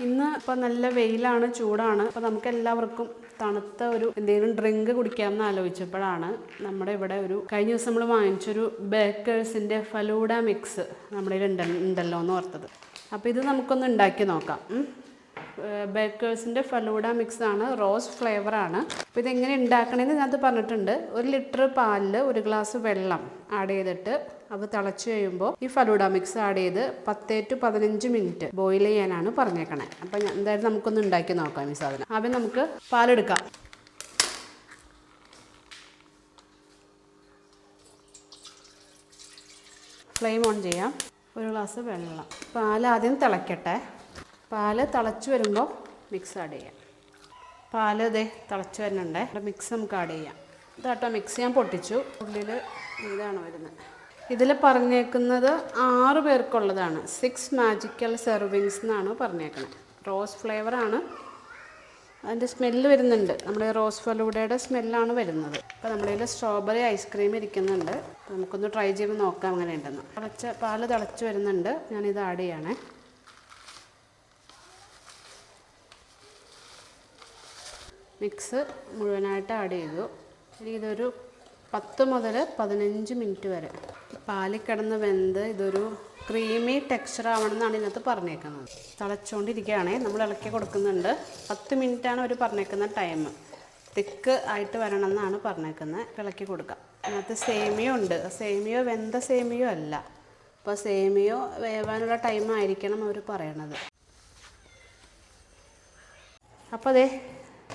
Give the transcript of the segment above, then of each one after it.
ഇന്ന് ഇപ്പോൾ നല്ല വെയിലാണ്, ചൂടാണ്. അപ്പോൾ നമുക്ക് എല്ലാവർക്കും തണുത്ത ഒരു എന്തെങ്കിലും ഡ്രിങ്ക് കുടിക്കാമെന്ന് ആലോചിച്ചപ്പോഴാണ് നമ്മുടെ ഇവിടെ കഴിഞ്ഞ ദിവസം നമ്മൾ വാങ്ങിച്ചൊരു ബേക്കേഴ്സിൻ്റെ ഫലൂഡ മിക്സ് നമ്മുടെ ഉണ്ടല്ലോ എന്ന് ഓർത്തത്. അപ്പോൾ ഇത് നമുക്കൊന്ന് ഉണ്ടാക്കി നോക്കാം. ബേക്കേഴ്സിൻ്റെ ഫലൂഡ മിക്സാണ്, റോസ് ഫ്ലേവറാണ്. അപ്പോൾ ഇതെങ്ങനെ ഉണ്ടാക്കണമെന്ന് ഇതിനകത്ത് പറഞ്ഞിട്ടുണ്ട്. 1 ലിറ്റർ പാലിൽ 1 ഗ്ലാസ് വെള്ളം ആഡ് ചെയ്തിട്ട് അത് തിളച്ച് കഴിയുമ്പോൾ ഈ ഫലൂഡ മിക്സ് ആഡ് ചെയ്ത് 10 to 15 മിനിറ്റ് ബോയിൽ ചെയ്യാനാണ് പറഞ്ഞേക്കണേ. അപ്പം എന്തായാലും നമുക്കൊന്ന് ഉണ്ടാക്കി നോക്കാം ഈ സാധനം. ആദ്യം നമുക്ക് പാലെടുക്കാം. ഫ്ലെയിം ഓൺ ചെയ്യാം. 1 ഗ്ലാസ് വെള്ളം. പാൽ ആദ്യം തിളയ്ക്കട്ടെ. പാല് തിളച്ച് വരുമ്പോൾ മിക്സ് ആഡ് ചെയ്യാം. പാല് ഇതേ തിളച്ച് വരുന്നുണ്ട്. മിക്സ് നമുക്ക് ആഡ് ചെയ്യാം. ഇതാട്ടോ മിക്സ് ഞാൻ പൊട്ടിച്ചു. ഉള്ളിൽ ഇതാണ് വരുന്നത്. ഇതിൽ പറഞ്ഞേക്കുന്നത് 6 പേർക്കുള്ളതാണ്. 6 മാജിക്കൽ സെർവിങ്സ് എന്നാണ് പറഞ്ഞേക്കുന്നത്. റോസ് ഫ്ലേവറാണ്. അതിൻ്റെ സ്മെല്ല് വരുന്നുണ്ട്. നമ്മുടെ റോസ് ഫലൂഡയുടെ സ്മെല്ലാണ് വരുന്നത്. അപ്പോൾ നമ്മുടെ കയ്യിൽ സ്ട്രോബെറി ഐസ്ക്രീം ഇരിക്കുന്നുണ്ട്. നമുക്കൊന്ന് ട്രൈ ചെയ്ത് നോക്കാം അങ്ങനെ ഉണ്ടെന്ന്. പാല് തിളച്ച് വരുന്നുണ്ട്. ഞാനിത് ആഡ് ചെയ്യണേ. മിക്സ് മുഴുവനായിട്ട് ആഡ് ചെയ്തു. ഇനി ഇതൊരു 10 മുതൽ 15 മിനിറ്റ് വരെ പാലിൽ കിടന്ന് വെന്ത് ഇതൊരു ക്രീമി ടെക്സ്ചർ ആവണമെന്നാണ് ഇതിനകത്ത് പറഞ്ഞേക്കുന്നത്. തിളച്ചുകൊണ്ടിരിക്കുകയാണേ, നമ്മൾ ഇളക്കി കൊടുക്കുന്നുണ്ട്. 10 മിനിറ്റാണ് അവർ പറഞ്ഞേക്കുന്ന ടൈം. തിക്ക് ആയിട്ട് വരണം എന്നാണ് പറഞ്ഞേക്കുന്നത്. ഇളക്കി കൊടുക്കാം. അതിനകത്ത് സേമിയോ ഉണ്ട്. സേമിയോ വെന്ത സേമിയോ അല്ല. അപ്പോൾ സേമിയോ വേവാനുള്ള ടൈം ആയിരിക്കണം അവർ പറയണത്. അപ്പോൾ അതെ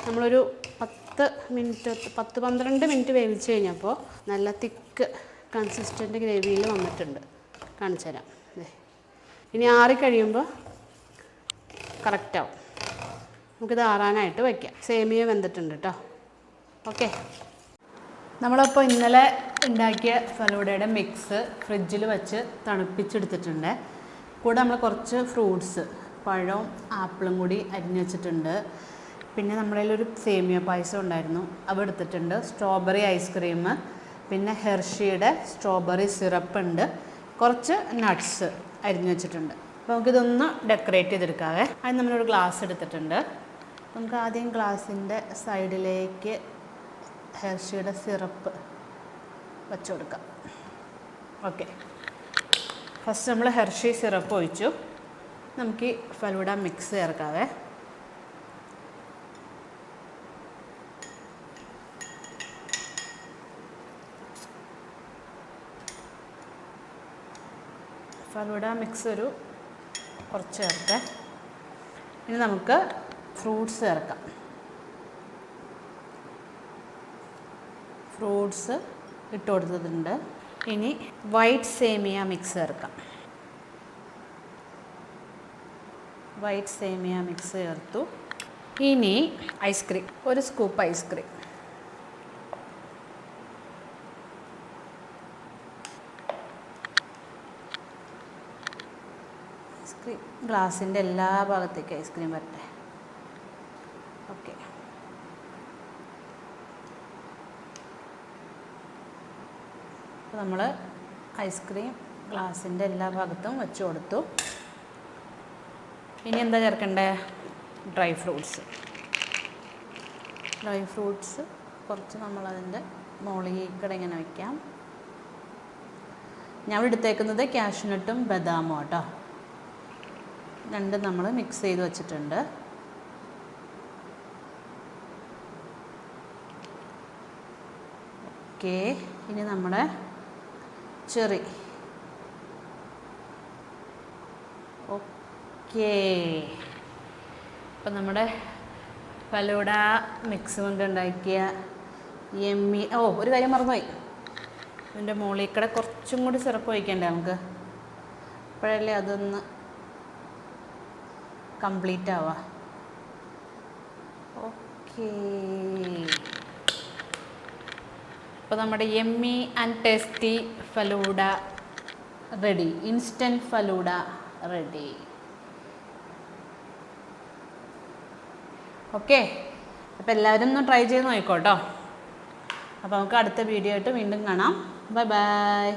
നമ്മളൊരു 10-12 മിനിറ്റ് വേവിച്ച് കഴിഞ്ഞപ്പോൾ നല്ല തിക്ക് കൺസിസ്റ്റൻ്റ് ഗ്രേവിയിൽ വന്നിട്ടുണ്ട്. കാണിച്ചു തരാം. ഇനി ആറിക്കഴിയുമ്പോൾ കറക്റ്റാവും. നമുക്കിത് ആറാനായിട്ട് വയ്ക്കാം. സേമിയ വെന്തിട്ടുണ്ട് കേട്ടോ. ഓക്കെ, നമ്മളപ്പോൾ ഇന്നലെ ഉണ്ടാക്കിയ ഫലൂഡയുടെ മിക്സ് ഫ്രിഡ്ജിൽ വെച്ച് തണുപ്പിച്ചെടുത്തിട്ടുണ്ട്. കൂടെ നമ്മൾ കുറച്ച് ഫ്രൂട്ട്സ്, പഴവും ആപ്പിളും കൂടി അരിഞ്ഞ് വെച്ചിട്ടുണ്ട്. പിന്നെ നമ്മുടെ കയ്യിലൊരു സേമിയ പായസം ഉണ്ടായിരുന്നു, അത് എടുത്തിട്ടുണ്ട്. സ്ട്രോബെറി ഐസ്ക്രീം, പിന്നെ ഹെർഷിയുടെ സ്ട്രോബെറി സിറപ്പ് ഉണ്ട്. കുറച്ച് നട്ട്സ് അരിഞ്ഞു വെച്ചിട്ടുണ്ട്. അപ്പോൾ നമുക്കിതൊന്ന് ഡെക്കറേറ്റ് ചെയ്തെടുക്കാവേ. അതിന് നമ്മളൊരു ഗ്ലാസ് എടുത്തിട്ടുണ്ട്. നമുക്ക് ആദ്യം ഗ്ലാസിൻ്റെ സൈഡിലേക്ക് ഹെർഷിയുടെ സിറപ്പ് വെച്ച് കൊടുക്കാം. ഓക്കെ, ഫസ്റ്റ് നമ്മൾ ഹെർഷി സിറപ്പ് ഒഴിച്ചു. നമുക്ക് ഈ ഫലൂഡ മിക്സ് ചേർക്കാവേ. ഫലൂഡ മിക്സ് കുറച്ച് ചേർക്കാം. ഇനി നമുക്ക് ഫ്രൂട്ട്സ് ചേർക്കാം. ഫ്രൂട്ട്സ് ഇട്ട് കൊടുത്തിട്ടുണ്ട്. ഇനി വൈറ്റ് സേമിയ മിക്സ് ചേർക്കാം. വൈറ്റ് സേമിയ മിക്സ് ചേർത്തു. ഇനി ഐസ്ക്രീം, 1 സ്കൂപ്പ് ഐസ്ക്രീം. ഗ്ലാസിൻ്റെ എല്ലാ ഭാഗത്തേക്കും ഐസ്ക്രീം വരട്ടെ. ഓക്കെ, അപ്പോൾ നമ്മൾ ഐസ്ക്രീം ഗ്ലാസിൻ്റെ എല്ലാ ഭാഗത്തും വെച്ച് കൊടുത്തു. ഇനി എന്താ ചേർക്കണ്ടേ? Dry fruits. ഡ്രൈ ഫ്രൂട്ട്സ് കുറച്ച് നമ്മളതിൻ്റെ മുകളിൽ ഇങ്ങനെ വയ്ക്കാം. ഞാൻ എടുത്തേക്കുന്നത് കാഷ്യൂനട്ടും ബദാമും കേട്ടോ. രണ്ടും നമ്മൾ മിക്സ് ചെയ്ത് വെച്ചിട്ടുണ്ട്. ഓക്കെ, ഇനി നമ്മുടെ ചെറി. ഓക്കെ, അപ്പം നമ്മുടെ ഫലൂഡ മിക്സ് കൊണ്ട് ഉണ്ടാക്കിയ യമ്മി. ഒരു കാര്യം മറന്നുപോയി. ഇതിൻ്റെ മുകളിൽ കൂടെ കുറച്ചും കൂടി സിറപ്പ് ഒഴിക്കണ്ടേ നമുക്ക്? അപ്പോഴല്ലേ അതൊന്ന് കംപ്ലീറ്റ് ആവുക. ഓക്കെ, അപ്പോൾ നമ്മുടെ yummy and tasty falooda ready. Instant falooda ready. Okay, അപ്പോൾ എല്ലാവരും ഒന്ന് ട്രൈ ചെയ്ത് നോക്കിക്കോട്ടോ. അപ്പോൾ നമുക്ക് അടുത്ത വീഡിയോ ആയിട്ട് വീണ്ടും കാണാം. Bye bye.